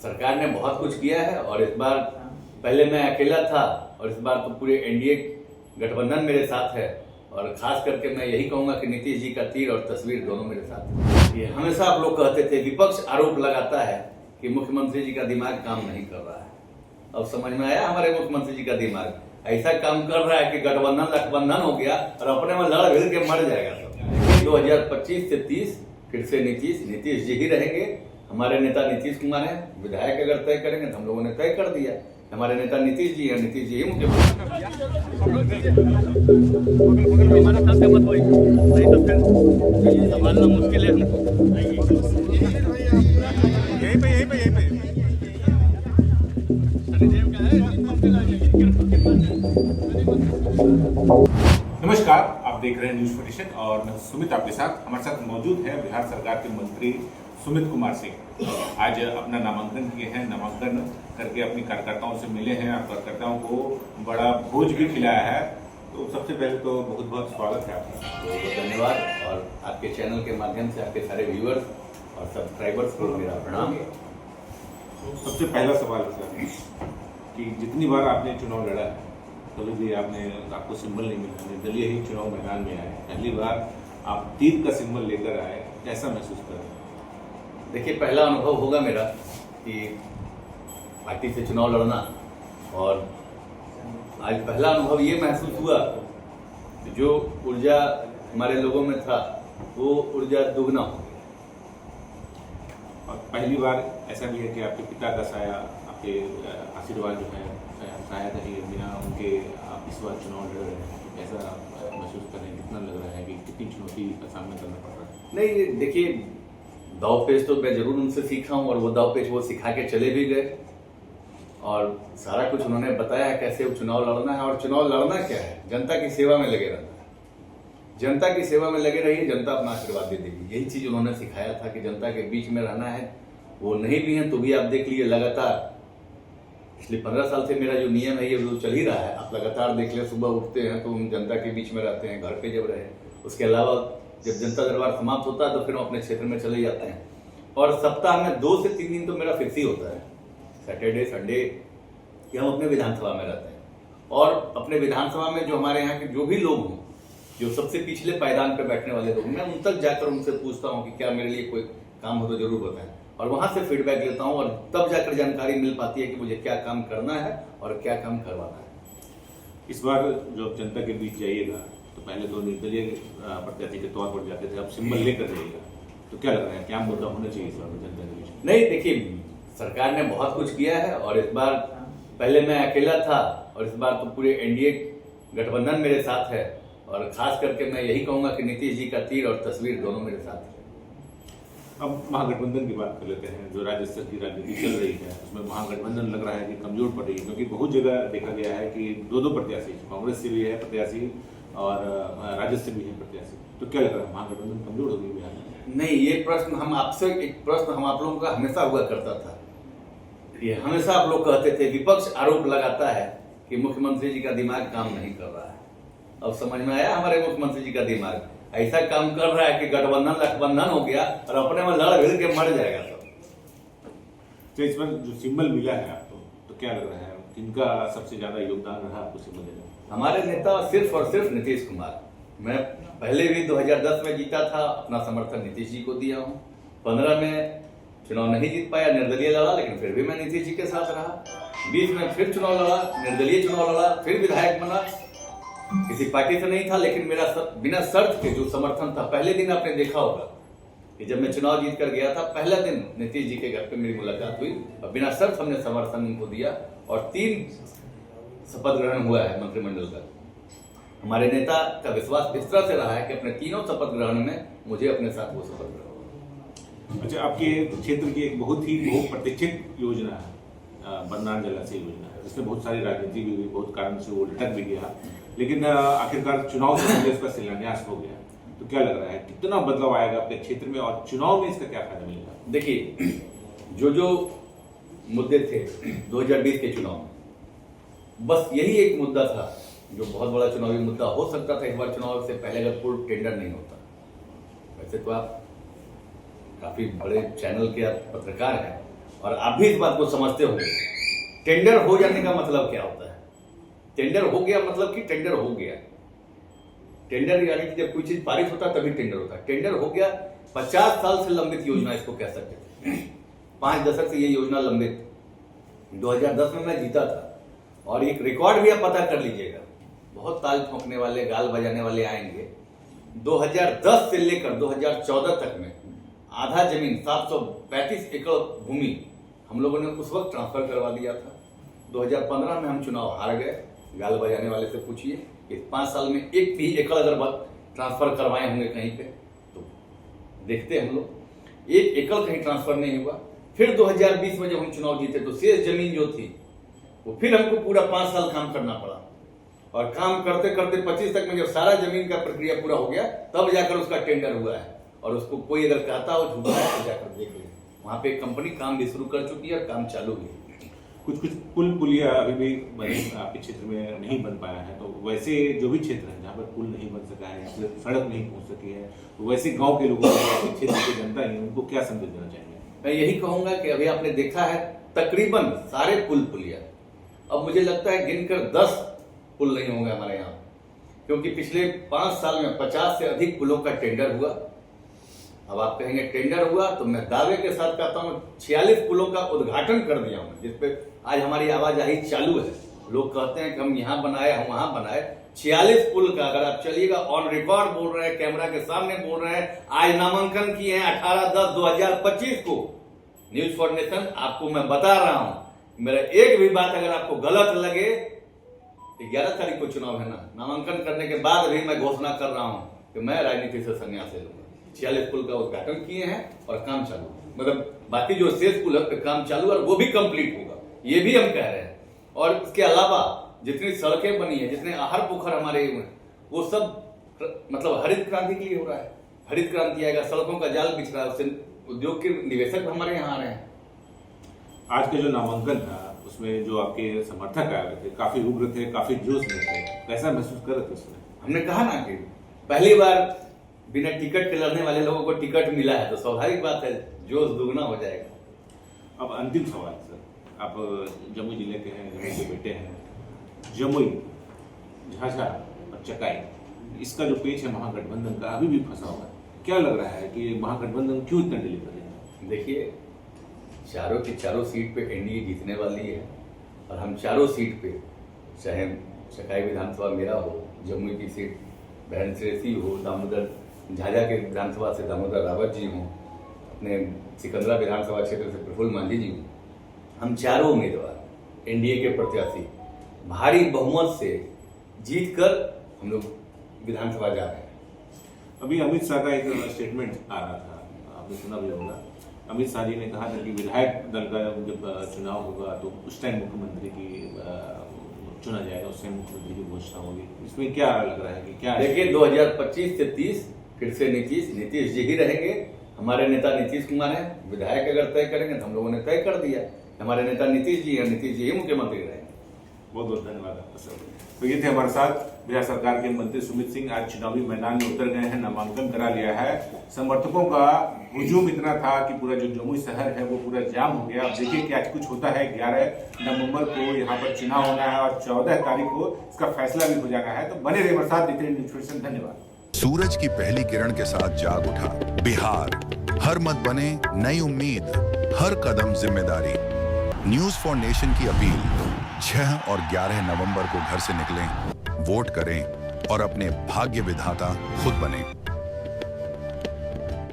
सरकार ने बहुत कुछ किया है और इस बार पहले मैं अकेला था और इस बार तो पूरे एनडीए गठबंधन मेरे साथ है। और खास करके मैं यही कहूंगा कि नीतीश जी का तीर और तस्वीर दोनों मेरे साथ है। ये हमेशा आप लोग कहते थे, विपक्ष आरोप लगाता है कि मुख्यमंत्री जी का दिमाग काम नहीं कर रहा है। अब समझ में आया हमारे मुख्यमंत्री जी का दिमाग ऐसा काम कर रहा है कि गठबंधन हो गया और अपने में लड़ भिड़ के मर जाएगा सब। 2025 से 30 फिर से नीतीश जी ही रहेंगे। हमारे नेता नीतीश कुमार हैं, विधायक अगर तय करेंगे तो हम लोगों ने तय कर दिया, हमारे नेता नीतीश जी हैं, नीतीश जी ही संभालना मुश्किल है। नमस्कार, आप देख रहे हैं न्यूज 47 और मैं सुमित आपके साथ। हमारे साथ मौजूद है बिहार सरकार के मंत्री सुमित कुमार सिंह। आज अपना नामांकन किए हैं, नामांकन करके अपनी कार्यकर्ताओं से मिले हैं और कार्यकर्ताओं को बड़ा भोज भी खिलाया है। तो सबसे पहले तो बहुत बहुत स्वागत है आपका। बहुत बहुत धन्यवाद और आपके चैनल के माध्यम से आपके सारे व्यूअर्स और सब्सक्राइबर्स को मेरा प्रणाम। सबसे पहला सवाल है कि जितनी बार आपने चुनाव लड़ा है कभी भी आपको सिंबल नहीं मिला, निर्दलीय ही चुनाव मैदान में आए, पहली बार आप तीर का सिंबल लेकर आए, कैसा महसूस कर रहे हैं? देखिए, पहला अनुभव होगा मेरा कि पार्टी से चुनाव लड़ना, और आज पहला अनुभव ये महसूस हुआ कि जो ऊर्जा हमारे लोगों में था वो ऊर्जा दुगना हो गई। और पहली बार ऐसा भी है कि आपके पिता का साया, आपके आशीर्वाद जो है शायद ही बिना उनके आप इस बार चुनाव लड़ रहे हैं, कैसा महसूस कर रहे हैं? कितना लग रहा है कि कितनी चुनौती का सामना करना पड़ रहा है? नहीं, देखिए, दाव पेच तो मैं जरूर उनसे सीखा हूँ और वो दाव पेच वो सिखा के चले भी गए और सारा कुछ उन्होंने बताया है कैसे वो चुनाव लड़ना है। और चुनाव लड़ना क्या है, जनता की सेवा में लगे रहना है। जनता की सेवा में लगे रहिए, जनता अपना आशीर्वाद दे देगी। यही चीज उन्होंने सिखाया था कि जनता के बीच में रहना है। वो नहीं भी है तो भी आप देख लीजिए, लगातार पिछले 15 साल से मेरा जो नियम है ये जो चल ही रहा है। आप लगातार देख ले, सुबह उठते हैं तो हम जनता के बीच में रहते हैं, घर पे जब रहे, उसके अलावा जब जनता दरबार समाप्त होता है तो फिर हम अपने क्षेत्र में चले जाते हैं। और सप्ताह में 2 से 3 दिन तो मेरा फिक्स ही होता है, सैटरडे संडे, कि हम अपने विधानसभा में रहते हैं। और अपने विधानसभा में जो हमारे यहाँ के जो भी लोग हों, जो सबसे पिछले पायदान पर बैठने वाले लोग, मैं उन तक जाकर उनसे पूछता हूँ कि क्या मेरे लिए कोई काम हो तो जरूर बताएं, और वहां से फीडबैक लेता हूं और तब जाकर जानकारी मिल पाती है कि मुझे क्या काम करना है और क्या काम करवाना है। इस बार जो आप जनता के बीच जाइएगा तो पहले तो निर्दलीय प्रत्याशी के तौर पर जाते थे, अब सिंबल लेकर जाइएगा, तो क्या लग रहा है, क्या मुद्दा होना चाहिए इस बार जनता के बीच? नहीं, देखिए, सरकार ने बहुत कुछ किया है और इस बार पहले मैं अकेला था और इस बार तो पूरे एनडीए गठबंधन मेरे साथ है। और खास करके मैं यही कहूंगा कि नीतीश जी का तीर और तस्वीर दोनों मेरे साथ है। अब महागठबंधन की बात कर लेते हैं। जो राज्य स्तर की राजनीति चल रही है उसमें महागठबंधन लग रहा है कि कमजोर पड़ रही है, क्योंकि बहुत जगह देखा गया है कि दो प्रत्याशी, कांग्रेस से भी है प्रत्याशी और राजद से भी है प्रत्याशी। तो क्या लग रहा है, महागठबंधन कमजोर हो गई बिहार में? नहीं, ये प्रश्न हम आपसे, एक प्रश्न हम आप लोगों का हमेशा हुआ करता था। ये हमेशा आप लोग कहते थे, विपक्ष आरोप लगाता है कि मुख्यमंत्री जी का दिमाग काम नहीं कर रहा है। अब समझ में आया हमारे मुख्यमंत्री जी का दिमाग ऐसा काम कर रहा है कि गठबंधन हो गया और अपने में लड़ भिड़ के मर जाएगा सब। तो इस पर जो सिंबल मिला है आपको, तो क्या लग रहा है, किनका सबसे ज्यादा योगदान रहा आपको सिंबल देने में? हमारे नेता सिर्फ और सिर्फ नीतीश कुमार। मैं पहले भी 2010 में जीता था, अपना समर्थन नीतीश जी को दिया हूँ। 15 में चुनाव नहीं जीत पाया, निर्दलीय लड़ा, लेकिन फिर भी मैं नीतीश जी के साथ रहा। 20 में फिर चुनाव लड़ा, निर्दलीय चुनाव लड़ा, फिर विधायक बना, किसी पार्टी से नहीं था, लेकिन मेरा बिना शर्त के जो समर्थन था। पहले दिन आपने देखा होगा कि जब मैं चुनाव जीत कर गया था, पहला दिन नीतीश जी के घर पे मेरी मुलाकात हुई और बिना शर्त हमने समर्थन उनको दिया और 3 शपथ ग्रहण हुआ है मंत्रिमंडल का। हमारे नेता का विश्वास इस तरह से रहा है कि अपने 3 शपथ ग्रहण में मुझे अपने साथ वो शपथ ग्रहण। अच्छा, आपके क्षेत्र की एक बहुत ही बहुप्रतीक्षित योजना है बरनार जलाशय योजना, जिसमें बहुत सारी राजनीति भी हुई, बहुत कारण से वो लटक भी गया, लेकिन आखिरकार चुनाव से पहले उसका शिलान्यास हो गया। तो क्या लग रहा है, कितना बदलाव आएगा आपके क्षेत्र में और चुनाव में इसका क्या फायदा मिलेगा? देखिए, जो मुद्दे थे 2020 के चुनाव में, बस यही एक मुद्दा था जो बहुत बड़ा चुनावी मुद्दा हो सकता था इस बार चुनाव से पहले, अगर पूर्ण टेंडर नहीं होता। वैसे तो आप काफी बड़े चैनल के आप पत्रकार हैं और आप भी इस बात को समझते होंगे। टेंडर हो जाने का मतलब क्या होता है? टेंडर हो गया मतलब कि टेंडर हो गया। टेंडर यानी कि जब कोई चीज पारित होता है तभी टेंडर होता है। टेंडर हो गया, 50 साल से लंबित योजना इसको कह सकते थे। 5 दशक से ये योजना लंबित। 2010 में मैं जीता था और एक रिकॉर्ड भी आप पता कर लीजिएगा। बहुत ताल ठोकने वाले, गाल बजाने वाले आएंगे। 2010 से लेकर 2014 तक में आधा जमीन 735 एकड़ भूमि हम लोगों ने उस वक्त ट्रांसफर करवा दिया था। 2015 में हम चुनाव हार गए। गाल बजाने वाले से पूछिए, इस 5 साल में एक भी एकड़ अगर ट्रांसफर करवाए होंगे कहीं पे तो देखते हम लोग। एक एकड़ कहीं ट्रांसफर नहीं हुआ। फिर 2020 में जब हम चुनाव जीते तो शेष जमीन जो थी वो फिर हमको पूरा 5 साल काम करना पड़ा। और काम करते करते 25 तक में जब सारा जमीन का प्रक्रिया पूरा हो गया तब जाकर उसका टेंडर हुआ है। और उसको कोई अगर कहता हो झूठा है तो जाकर देख ले, वहां पे कंपनी काम भी शुरू कर चुकी है और काम चालू भी है। कुछ पुल पुलिया अभी भी आपके क्षेत्र में नहीं बन पाया है, तो वैसे जो भी क्षेत्र है जहाँ पर पुल नहीं बन सका है या फिर सड़क नहीं पहुंच सकी है, तो वैसे गांव के लोगों को, क्षेत्र की जनता है, उनको क्या संदेश देना चाहिए? मैं यही कहूंगा कि अभी आपने देखा है तकरीबन सारे पुल पुलिया, अब मुझे लगता है गिनकर 10 पुल नहीं होंगे हमारे यहाँ, क्योंकि पिछले 5 साल में 50 से अधिक पुलों का टेंडर हुआ। अब आप कहेंगे टेंडर हुआ तो मैं दावे के साथ कहता हूँ 46 पुलों का उद्घाटन कर दिया हूँ, जिसपे आज हमारी आवाजाही चालू है। लोग कहते हैं कि हम यहाँ बनाए, हम वहां बनाए। 46 पुल का अगर आप चलिएगा, ऑन रिकॉर्ड बोल रहे हैं, कैमरा के सामने बोल रहे हैं। आज नामांकन किए हैं 18/10/2025 को। न्यूज फॉर नेशन आपको मैं बता रहा हूं, मेरा एक भी बात अगर आपको गलत लगे, 11 तारीख को चुनाव है ना, नामांकन करने के बाद भी मैं घोषणा कर रहा हूं कि मैं राजनीति से संन्यास ले लूंगा। 46 पुल का उद्घाटन किए हैं और काम चालू, मतलब बाकी जो शेष पुल है पे काम चालू और वो भी कंप्लीट होगा, ये भी हम कह रहे हैं। और इसके अलावा जितनी सड़कें बनी है, जितने आहर पोखर हमारे हुए, वो सब मतलब हरित क्रांति के लिए हो रहा है। हरित क्रांति आएगा, सड़कों का जाल बिछ रहा है, उससे उद्योग के निवेशक हमारे यहाँ आ रहे हैं। आज का जो नामांकन था उसमें जो आपके समर्थक आए थे काफी उग्र थे, काफी जोश में थे, कैसा महसूस कर रहे थे उसमें? हमने कहा ना कि पहली बार बिना टिकट के लड़ने वाले लोगों को टिकट मिला है तो स्वाभाविक बात है जोश दुगना हो जाएगा। अब अंतिम सवाल सर, आप जमुई जिले के हैं, जमुई के बेटे हैं। जमुई, झाझा और चकाई, इसका जो पेच है महागठबंधन का अभी भी फंसा हुआ है। क्या लग रहा है कि महागठबंधन क्यों इतना डिले कर रहे हैं? देखिए, चारों की चारों सीट पे एनडीए जीतने वाली है और हम चारों सीट पे, चाहे चकाई विधानसभा मेरा हो, जमुई की सीट बहन श्रेयसी हो, दामोदर झाझा के विधानसभा से दामोदर रावत जी हों, अपने सिकंदरा विधानसभा क्षेत्र से प्रफुल्ल मांझी जी हों, हम चारों उम्मीदवार एनडीए के प्रत्याशी भारी बहुमत से जीतकर हम लोग विधानसभा जा रहे हैं। अभी अमित शाह का एक स्टेटमेंट आ रहा था, आपने सुना भी होगा। अमित शाह जी ने कहा था कि विधायक दल का जब चुनाव होगा तो उस टाइम मुख्यमंत्री की चुना जाएगा, उस टाइम मुख्यमंत्री की घोषणा होगी। इसमें क्या लग रहा है कि क्या? देखिए, 2025 से 30 फिर से नीतीश जी ही रहेंगे। हमारे नेता नीतीश कुमार हैं। विधायक अगर तय करेंगे तो हम लोगों ने तय कर दिया, हमारे नेता नीतीश जी हैं, नीतीश जी ही मुख्यमंत्री रहेंगे। बहुत बहुत धन्यवाद आपका सर। तो ये थे हमारे साथ बिहार सरकार के मंत्री सुमित सिंह। आज चुनावी मैदान में उतर गए हैं, नामांकन करा लिया है। समर्थकों का हुजूम इतना था कि पूरा जो जमुई शहर है वो पूरा जाम हो गया। अब देखिए कि आज कुछ होता है। 11 नवंबर को यहाँ पर चुनाव होना है और 14 तारीख को इसका फैसला भी हो जाना है। तो बने रहिए हमारे साथ, देखते रहिए न्यूज़ 24। धन्यवाद। सूरज की पहली किरण के साथ जाग उठा बिहार, हर मत बने नई उम्मीद, हर कदम जिम्मेदारी। न्यूज फॉर नेशन की अपील, 6 और 11 नवंबर को घर से निकलें, वोट करें और अपने भाग्य विधाता खुद बनें।